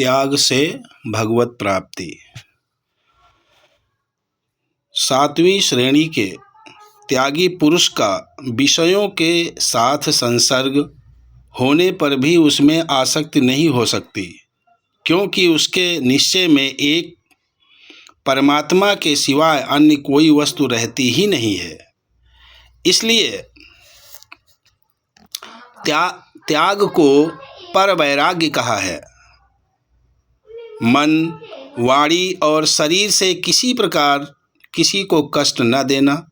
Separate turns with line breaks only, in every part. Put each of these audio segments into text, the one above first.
त्याग से भगवत प्राप्ति। 7वीं श्रेणी के त्यागी पुरुष का विषयों के साथ संसर्ग होने पर भी उसमें आसक्ति नहीं हो सकती, क्योंकि उसके निश्चय में एक परमात्मा के सिवाय अन्य कोई वस्तु रहती ही नहीं है। इसलिए त्याग को पर वैराग्य कहा है। मन, वाणी और शरीर से किसी प्रकार किसी को कष्ट न देना,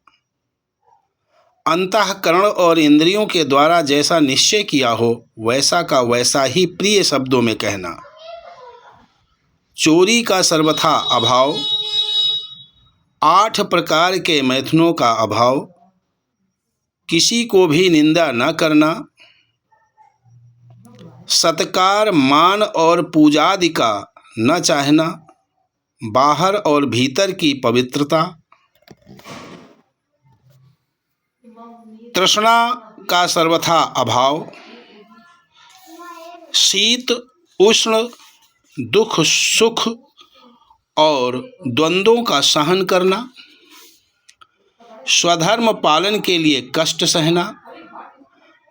अंतःकरण और इंद्रियों के द्वारा जैसा निश्चय किया हो वैसा का वैसा ही प्रिय शब्दों में कहना, चोरी का सर्वथा अभाव, 8 प्रकार के मैथुनों का अभाव, किसी को भी निंदा न करना, सत्कार, मान और पूजादि का न चाहना, बाहर और भीतर की पवित्रता, तृष्णा का सर्वथा अभाव, शीत उष्ण, दुख सुख और द्वंद्वों का सहन करना, स्वधर्म पालन के लिए कष्ट सहना,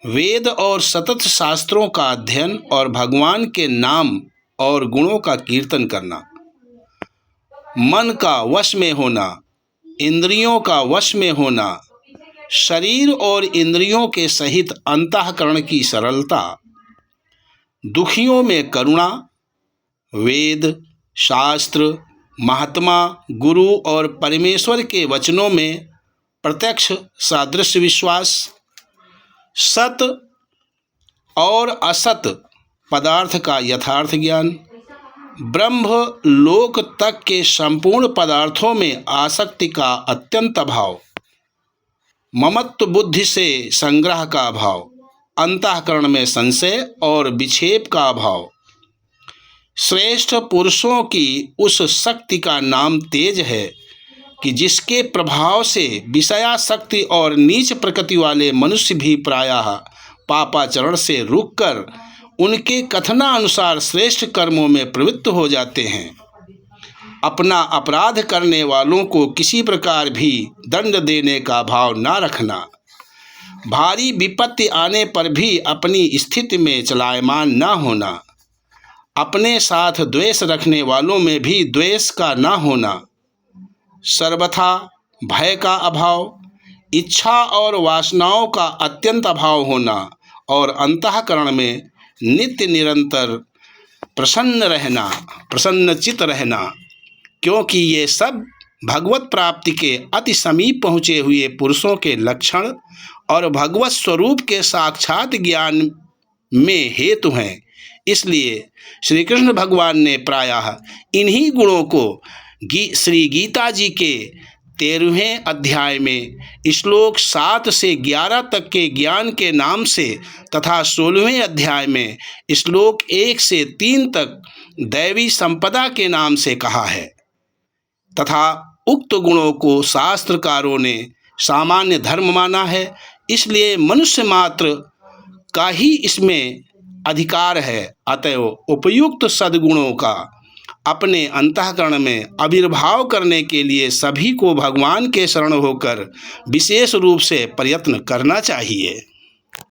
वेद और सतत शास्त्रों का अध्ययन और भगवान के नाम और गुणों का कीर्तन करना, मन का वश में होना, इंद्रियों का वश में होना, शरीर और इंद्रियों के सहित अंतःकरण की सरलता, दुखियों में करुणा, वेद, शास्त्र, महात्मा, गुरु और परमेश्वर के वचनों में प्रत्यक्ष सादृश्य विश्वास, सत और असत पदार्थ का यथार्थ ज्ञान, ब्रह्म लोक तक के संपूर्ण पदार्थों में आसक्ति का अत्यंत अभाव, ममत्व बुद्धि से संग्रह का अभाव, अंतःकरण में संशय और विक्षेप का अभाव, श्रेष्ठ पुरुषों की उस शक्ति का नाम तेज है कि जिसके प्रभाव से विषयासक्ति और नीच प्रकृति वाले मनुष्य भी प्रायः पापाचरण से रुककर उनके कथनानुसार श्रेष्ठ कर्मों में प्रवृत्त हो जाते हैं। अपना अपराध करने वालों को किसी प्रकार भी दंड देने का भाव न रखना, भारी विपत्ति आने पर भी अपनी स्थिति में चलायमान न होना, अपने साथ द्वेष रखने वालों में भी द्वेष का न होना, सर्वथा भय का अभाव, इच्छा और वासनाओं का अत्यंत अभाव होना और अंतःकरण में नित्य निरंतर प्रसन्नचित रहना, क्योंकि ये सब भगवत प्राप्ति के अति समीप पहुँचे हुए पुरुषों के लक्षण और भगवत स्वरूप के साक्षात ज्ञान में हेतु हैं। इसलिए श्री कृष्ण भगवान ने प्रायः इन्हीं गुणों को श्री गीता जी के 13वें अध्याय में श्लोक 7 से 11 तक के ज्ञान के नाम से तथा 16वें अध्याय में श्लोक 1 से 3 तक दैवी संपदा के नाम से कहा है तथा उक्त गुणों को शास्त्रकारों ने सामान्य धर्म माना है। इसलिए मनुष्य मात्र का ही इसमें अधिकार है। अतएव उपयुक्त सद्गुणों का अपने अंतःकरण में आविर्भाव करने के लिए सभी को भगवान के शरण होकर विशेष रूप से प्रयत्न करना चाहिए।